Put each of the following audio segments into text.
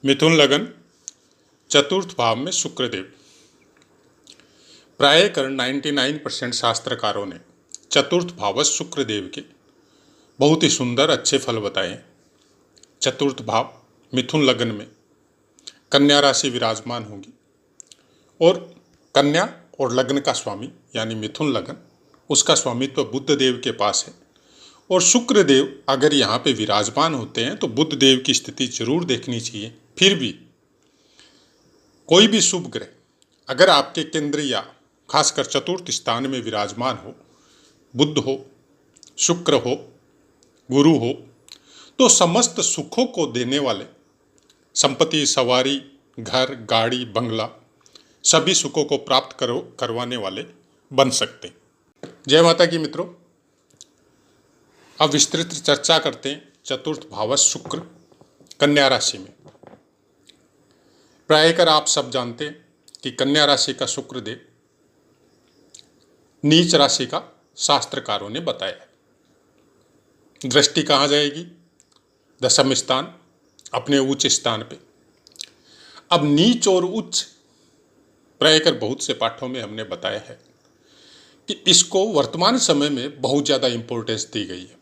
मिथुन लगन चतुर्थ भाव में शुक्रदेव। प्राय कर 99% शास्त्रकारों ने चतुर्थ भावस्थ शुक्रदेव के बहुत ही सुंदर अच्छे फल बताए हैं। चतुर्थ भाव मिथुन लगन में कन्या राशि विराजमान होगी और कन्या और लग्न का स्वामी यानी मिथुन लगन उसका स्वामित्व बुध देव के पास है। और शुक्र देव अगर यहाँ पे विराजमान होते हैं तो बुध देव की स्थिति जरूर देखनी चाहिए। फिर भी कोई भी शुभ ग्रह अगर आपके केंद्र या खासकर चतुर्थ स्थान में विराजमान हो, बुध हो, शुक्र हो, गुरु हो, तो समस्त सुखों को देने वाले, संपत्ति, सवारी, घर, गाड़ी, बंगला, सभी सुखों को प्राप्त करवाने वाले बन सकते हैं। जय माता की मित्रों, अब विस्तृत चर्चा करते हैं चतुर्थ भावस्थ शुक्र कन्या राशि में। प्राय कर आप सब जानते हैं कि कन्या राशि का शुक्र देव नीच राशि का शास्त्रकारों ने बताया है। दृष्टि कहाँ जाएगी? दशम स्थान, अपने उच्च स्थान पे। अब नीच और उच्च प्राय कर बहुत से पाठों में हमने बताया है कि इसको वर्तमान समय में बहुत ज़्यादा इंपॉर्टेंस दी गई है।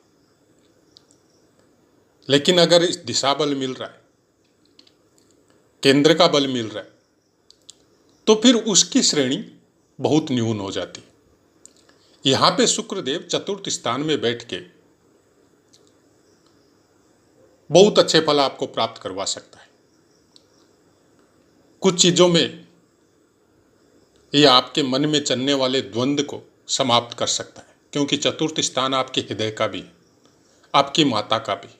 लेकिन अगर इस दिशा बल मिल रहा है, केंद्र का बल मिल रहा है, तो फिर उसकी श्रेणी बहुत न्यून हो जाती है। यहां पे शुक्रदेव चतुर्थ स्थान में बैठ के बहुत अच्छे फल आपको प्राप्त करवा सकता है। कुछ चीजों में यह आपके मन में चलने वाले द्वंद्व को समाप्त कर सकता है, क्योंकि चतुर्थ स्थान आपके हृदय का भी है, आपकी माता का भी,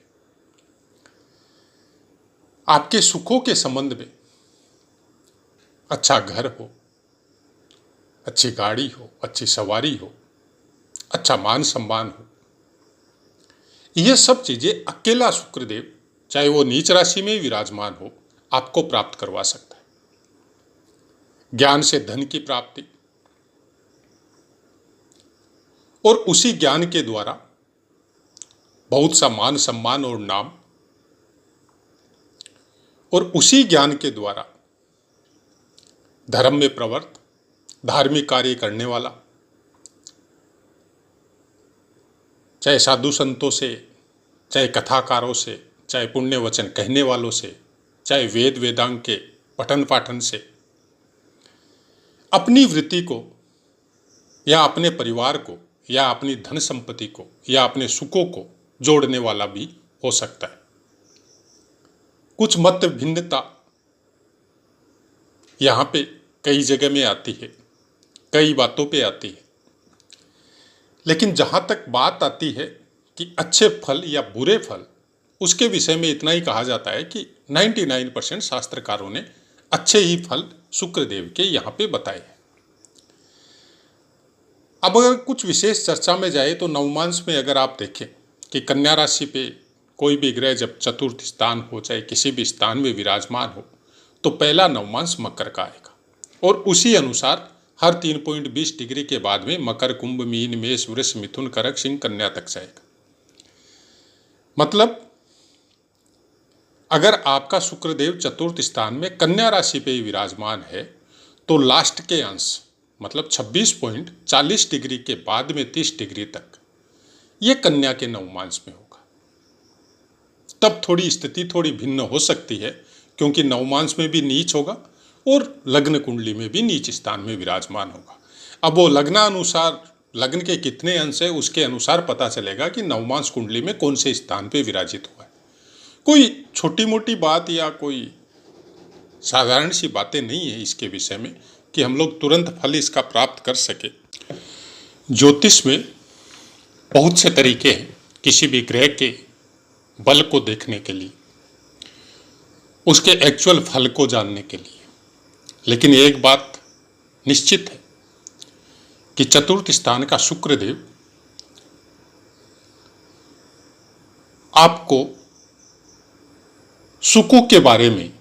आपके सुखों के संबंध में। अच्छा घर हो, अच्छी गाड़ी हो, अच्छी सवारी हो, अच्छा मान सम्मान हो, यह सब चीजें अकेला शुक्रदेव, चाहे वो नीच राशि में विराजमान हो, आपको प्राप्त करवा सकता है। ज्ञान से धन की प्राप्ति और उसी ज्ञान के द्वारा बहुत सा मान सम्मान और नाम, और उसी ज्ञान के द्वारा धर्म में प्रवृत्त, धार्मिक कार्य करने वाला, चाहे साधु संतों से, चाहे कथाकारों से, चाहे पुण्य वचन कहने वालों से, चाहे वेद वेदांग के पठन पाठन से, अपनी वृत्ति को या अपने परिवार को या अपनी धन संपत्ति को या अपने सुखों को जोड़ने वाला भी हो सकता है। कुछ मत भिन्नता यहां पे कई जगह में आती है, कई बातों पे आती है, लेकिन जहां तक बात आती है कि अच्छे फल या बुरे फल, उसके विषय में इतना ही कहा जाता है कि 99% शास्त्रकारों ने अच्छे ही फल शुक्रदेव के यहां पे बताए हैं। अब अगर कुछ विशेष चर्चा में जाए तो नवमांश में अगर आप देखें कि कन्या राशि पे कोई भी ग्रह जब चतुर्थ स्थान हो, चाहे किसी भी स्थान में विराजमान हो, तो पहला नवमांश मकर का आएगा और उसी अनुसार हर 3.20 डिग्री के बाद में मकर, कुंभ, मीन, मेष, वृष, मिथुन, कर्क, सिंह, कन्या तक जाएगा। मतलब अगर आपका शुक्रदेव चतुर्थ स्थान में कन्या राशि पे विराजमान है तो लास्ट के अंश मतलब 26.40 डिग्री के बाद में 30 डिग्री तक ये कन्या के नवमांश में होगा। तब थोड़ी स्थिति थोड़ी भिन्न हो सकती है, क्योंकि नवमांश में भी नीच होगा और लग्न कुंडली में भी नीच स्थान में विराजमान होगा। अब वो लग्नानुसार, लग्न के कितने अंश है उसके अनुसार पता चलेगा कि नवमांश कुंडली में कौन से स्थान पे विराजित हुआ है। कोई छोटी मोटी बात या कोई साधारण सी बातें नहीं है इसके विषय में कि हम लोग तुरंत फल इसका प्राप्त कर सके। ज्योतिष में बहुत से तरीके हैं किसी भी ग्रह के बल को देखने के लिए, उसके एक्चुअल फल को जानने के लिए। लेकिन एक बात निश्चित है कि चतुर्थ स्थान का शुक्रदेव आपको सुखों के बारे में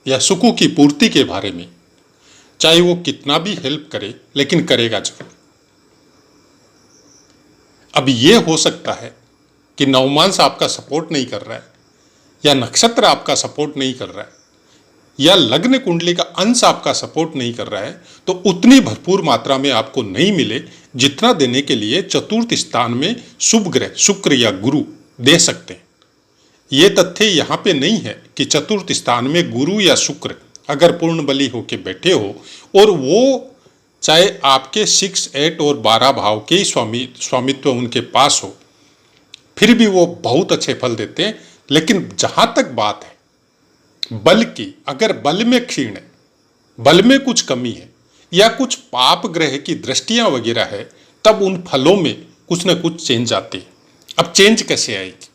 या सुखों की पूर्ति के बारे में, चाहे वो कितना भी हेल्प करे, लेकिन करेगा जरूर। अब ये हो सकता है कि नवमांश आपका सपोर्ट नहीं कर रहा है या नक्षत्र आपका सपोर्ट नहीं कर रहा है, या लग्न कुंडली का अंश आपका सपोर्ट नहीं कर रहा है तो उतनी भरपूर मात्रा में आपको नहीं मिले जितना देने के लिए चतुर्थ स्थान में शुभ ग्रह शुक्र या गुरु दे सकते हैं। ये तथ्य यहाँ पे नहीं है कि चतुर्थ स्थान में गुरु या शुक्र अगर पूर्ण बली होके बैठे हो और वो चाहे आपके 6, 8 और 12 भाव के स्वामित्व उनके पास हो, फिर भी वो बहुत अच्छे फल देते हैं। लेकिन जहां तक बात है बल की, अगर बल में क्षीण है, बल में कुछ कमी है या कुछ पाप ग्रह की दृष्टियां वगैरह है, तब उन फलों में कुछ ना कुछ चेंज आती है। अब चेंज कैसे आएगी?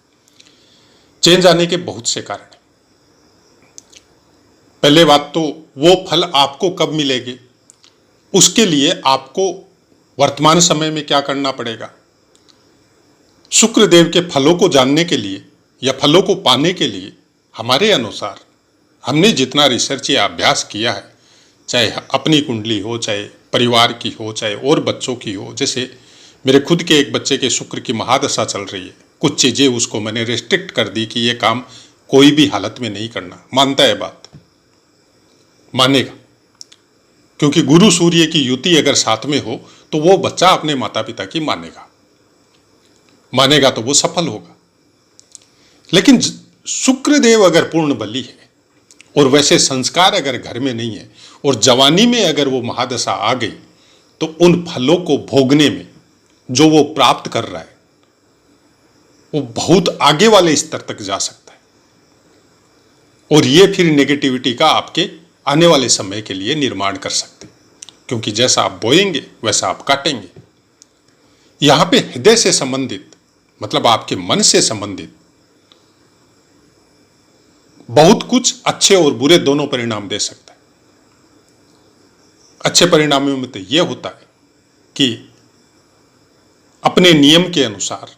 चेंज आने के बहुत से कारण हैं। पहले बात तो वो फल आपको कब मिलेंगे, उसके लिए आपको वर्तमान समय में क्या करना पड़ेगा। शुक्र देव के फलों को जानने के लिए या फलों को पाने के लिए हमारे अनुसार हमने जितना रिसर्च या अभ्यास किया है, चाहे अपनी कुंडली हो, चाहे परिवार की हो, चाहे और बच्चों की हो। जैसे मेरे खुद के एक बच्चे के शुक्र की महादशा चल रही है, कुछ चीज़ें उसको मैंने रेस्ट्रिक्ट कर दी कि ये काम कोई भी हालत में नहीं करना। मानता है बात, मानेगा, क्योंकि गुरु सूर्य की युति अगर साथ में हो तो वो बच्चा अपने माता पिता की मानेगा तो वो सफल होगा। लेकिन शुक्र देव अगर पूर्ण बली है और वैसे संस्कार अगर घर में नहीं है और जवानी में अगर वो महादशा आ गई तो उन फलों को भोगने में जो वो प्राप्त कर रहा है वो बहुत आगे वाले स्तर तक जा सकता है, और ये फिर नेगेटिविटी का आपके आने वाले समय के लिए निर्माण कर सकते हैं, क्योंकि जैसा आप बोएंगे वैसा आप काटेंगे। यहां पे हृदय से संबंधित, मतलब आपके मन से संबंधित बहुत कुछ अच्छे और बुरे दोनों परिणाम दे सकता है। अच्छे परिणामों में तो यह होता है कि अपने नियम के अनुसार,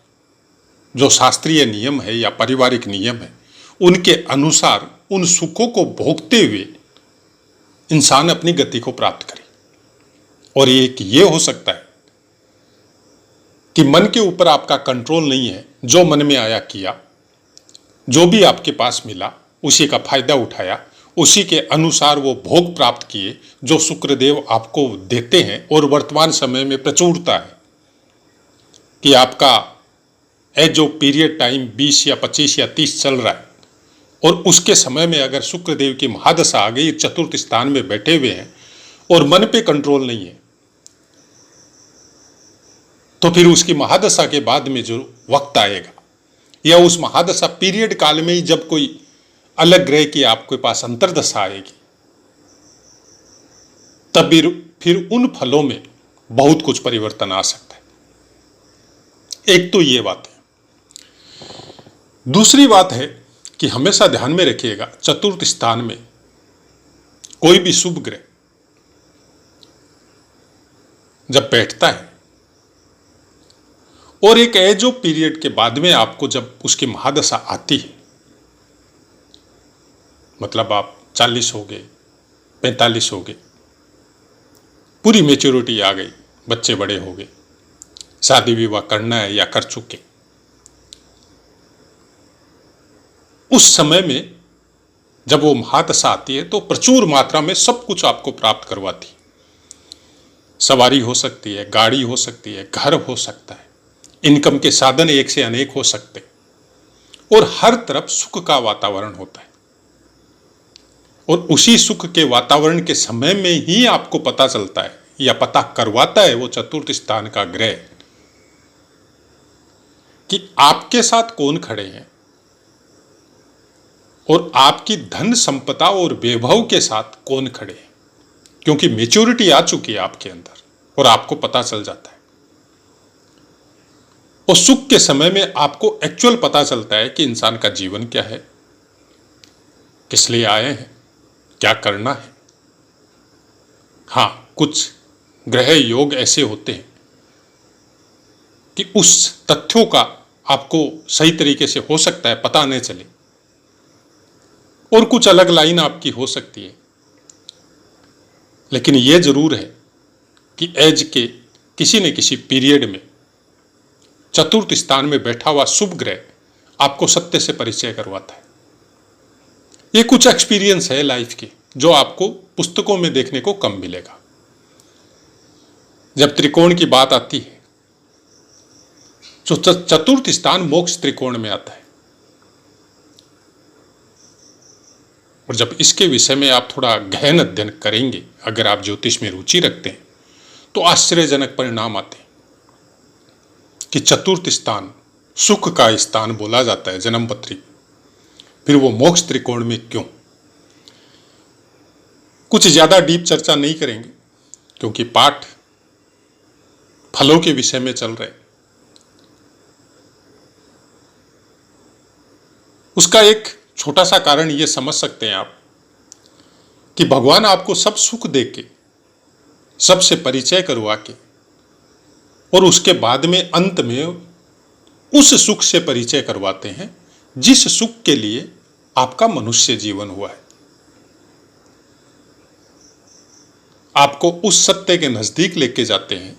जो शास्त्रीय नियम है या पारिवारिक नियम है, उनके अनुसार उन सुखों को भोगते हुए इंसान अपनी गति को प्राप्त करे। और एक ये हो सकता है कि मन के ऊपर आपका कंट्रोल नहीं है, जो मन में आया किया, जो भी आपके पास मिला उसी का फायदा उठाया, उसी के अनुसार वो भोग प्राप्त किए जो शुक्रदेव आपको देते हैं। और वर्तमान समय में प्रचुरता है कि आपका जो पीरियड टाइम 20 या 25 या 30 चल रहा है और उसके समय में अगर शुक्रदेव की महादशा आ गई, चतुर्थ स्थान में बैठे हुए हैं और मन पे कंट्रोल नहीं है, तो फिर उसकी महादशा के बाद में जो वक्त आएगा या उस महादशा पीरियड काल में ही जब कोई अलग ग्रह की आपके पास अंतर्दशा आएगी, तब फिर उन फलों में बहुत कुछ परिवर्तन आ सकता है। एक तो ये बात है। दूसरी बात है कि हमेशा ध्यान में रखिएगा, चतुर्थ स्थान में कोई भी शुभ ग्रह जब बैठता है और एक एज ऑफ पीरियड के बाद में आपको जब उसकी महादशा आती है, मतलब आप 40 हो गए, 45 हो गए, पूरी मैच्योरिटी आ गई, बच्चे बड़े हो गए, शादी विवाह करना है या कर चुके, उस समय में जब वो महादशा आती है तो प्रचुर मात्रा में सब कुछ आपको प्राप्त करवाती है। सवारी हो सकती है, गाड़ी हो सकती है, घर हो सकता है, इनकम के साधन एक से अनेक हो सकते हैं और हर तरफ सुख का वातावरण होता है। और उसी सुख के वातावरण के समय में ही आपको पता चलता है या पता करवाता है वो चतुर्थ स्थान का ग्रह कि आपके साथ कौन खड़े हैं और आपकी धन संपदा और वैभव के साथ कौन खड़े हैं, क्योंकि मैच्योरिटी आ चुकी है आपके अंदर और आपको पता चल जाता है। और सुख के समय में आपको एक्चुअल पता चलता है कि इंसान का जीवन क्या है, किस लिए आए हैं, क्या करना है। हाँ, कुछ ग्रह योग ऐसे होते हैं कि उस तथ्यों का आपको सही तरीके से हो सकता है पता नहीं चले और कुछ अलग लाइन आपकी हो सकती है। लेकिन यह जरूर है कि एज के किसी न किसी पीरियड में चतुर्थ स्थान में बैठा हुआ शुभ ग्रह आपको सत्य से परिचय करवाता है। ये कुछ एक्सपीरियंस है लाइफ के जो आपको पुस्तकों में देखने को कम मिलेगा। जब त्रिकोण की बात आती है तो चतुर्थ स्थान मोक्ष त्रिकोण में आता है, और जब इसके विषय में आप थोड़ा गहन अध्ययन करेंगे, अगर आप ज्योतिष में रुचि रखते हैं, तो आश्चर्यजनक परिणाम आते हैं कि चतुर्थ स्थान सुख का स्थान बोला जाता है जन्म पत्री, फिर वो मोक्ष त्रिकोण में क्यों? कुछ ज्यादा डीप चर्चा नहीं करेंगे क्योंकि पाठ फलों के विषय में चल रहे। उसका एक छोटा सा कारण ये समझ सकते हैं आप कि भगवान आपको सब सुख दे के, सबसे परिचय करवा के, और उसके बाद में अंत में उस सुख से परिचय करवाते हैं जिस सुख के लिए आपका मनुष्य जीवन हुआ है। आपको उस सत्य के नजदीक लेके जाते हैं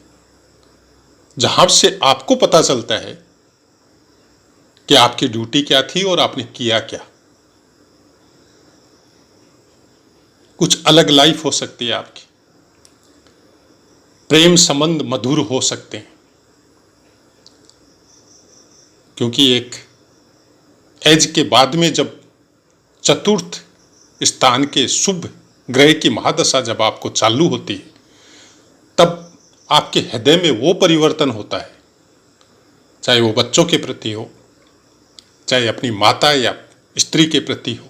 जहां से आपको पता चलता है कि आपकी ड्यूटी क्या थी और आपने किया क्या। कुछ अलग लाइफ हो सकती है आपकी, प्रेम संबंध मधुर हो सकते हैं, क्योंकि एक एज के बाद में जब चतुर्थ स्थान के शुभ ग्रह की महादशा जब आपको चालू होती है, तब आपके हृदय में वो परिवर्तन होता है, चाहे वो बच्चों के प्रति हो, चाहे अपनी माता या स्त्री के प्रति हो,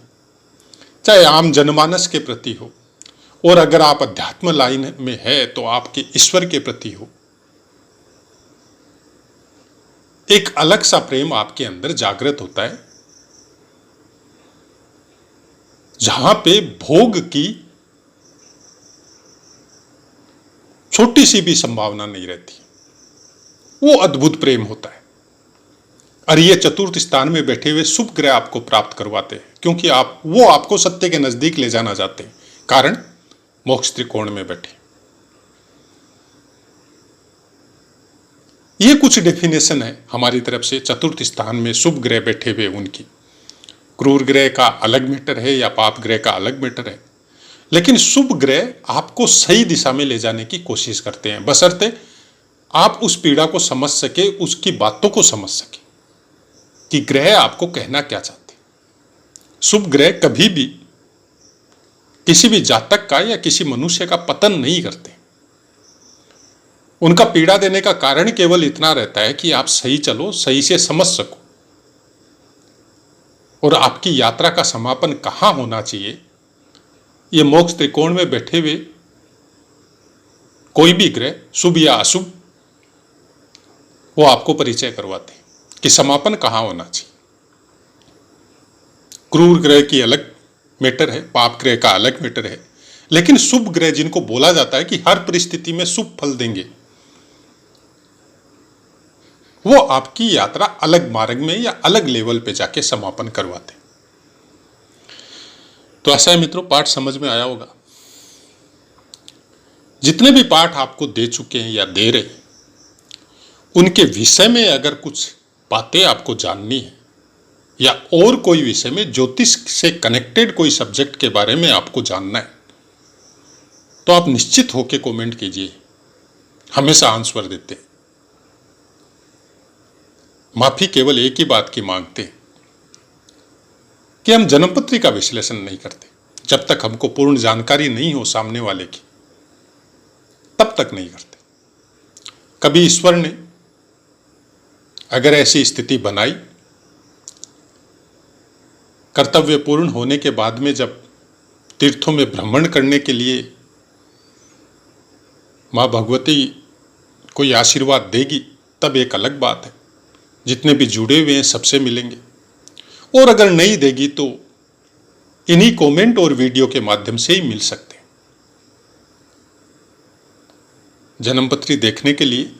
चाहे आम जनमानस के प्रति हो, और अगर आप अध्यात्म लाइन में है तो आपके ईश्वर के प्रति हो। एक अलग सा प्रेम आपके अंदर जागृत होता है, जहां पे भोग की छोटी सी भी संभावना नहीं रहती। वो अद्भुत प्रेम होता है, और ये चतुर्थ स्थान में बैठे हुए शुभ ग्रह आपको प्राप्त करवाते हैं, क्योंकि वो आपको सत्य के नजदीक ले जाना चाहते हैं, कारण मोक्ष त्रिकोण में बैठे। ये कुछ डेफिनेशन है हमारी तरफ से चतुर्थ स्थान में शुभ ग्रह बैठे हुए उनकी। क्रूर ग्रह का अलग मैटर है या पाप ग्रह का अलग मैटर है, लेकिन शुभ ग्रह आपको सही दिशा में ले जाने की कोशिश करते हैं, बशर्ते आप उस पीड़ा को समझ सके, उसकी बातों को समझ सके कि ग्रह आपको कहना क्या चाहते। शुभ ग्रह कभी भी किसी भी जातक का या किसी मनुष्य का पतन नहीं करते। उनका पीड़ा देने का कारण केवल इतना रहता है कि आप सही चलो, सही से समझ सको, और आपकी यात्रा का समापन कहां होना चाहिए, ये मोक्ष त्रिकोण में बैठे हुए कोई भी ग्रह शुभ या अशुभ वो आपको परिचय करवाते हैं कि समापन कहां होना चाहिए। क्रूर ग्रह की अलग मैटर है, पाप ग्रह का अलग मैटर है, लेकिन शुभ ग्रह जिनको बोला जाता है कि हर परिस्थिति में शुभ फल देंगे, वो आपकी यात्रा अलग मार्ग में या अलग लेवल पे जाके समापन करवाते। तो ऐसा है मित्रों, पाठ समझ में आया होगा। जितने भी पाठ आपको दे चुके हैं या दे रहे हैं, उनके विषय में अगर कुछ बातें आपको जाननी है या और कोई विषय में ज्योतिष से कनेक्टेड कोई सब्जेक्ट के बारे में आपको जानना है, तो आप निश्चित होकर कमेंट कीजिए, हमेशा आंसर देते हैं। माफी केवल एक ही बात की मांगते हैं कि हम जन्मपत्री का विश्लेषण नहीं करते। जब तक हमको पूर्ण जानकारी नहीं हो सामने वाले की, तब तक नहीं करते। कभी ईश्वर ने अगर ऐसी स्थिति बनाई, कर्तव्य पूर्ण होने के बाद में जब तीर्थों में भ्रमण करने के लिए मां भगवती कोई आशीर्वाद देगी, तब एक अलग बात है, जितने भी जुड़े हुए हैं सबसे मिलेंगे। और अगर नहीं देगी तो इन्हीं कमेंट और वीडियो के माध्यम से ही मिल सकते हैं। जन्मपत्री देखने के लिए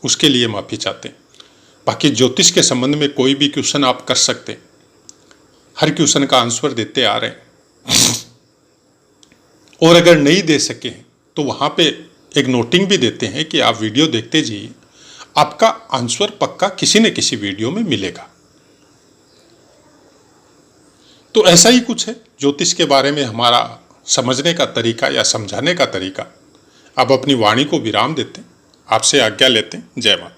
उसके लिए माफी चाहते हैं। बाकी ज्योतिष के संबंध में कोई भी क्वेश्चन आप कर सकते हैं, हर क्वेश्चन का आंसर देते आ रहे हैं। और अगर नहीं दे सके तो वहां पे एक नोटिंग भी देते हैं कि आप वीडियो देखते जाइए, आपका आंसर पक्का किसी न किसी वीडियो में मिलेगा। तो ऐसा ही कुछ है ज्योतिष के बारे में हमारा समझने का तरीका या समझाने का तरीका। अब अपनी वाणी को विराम देते हैं, आपसे आज्ञा लेते हैं। जय माता।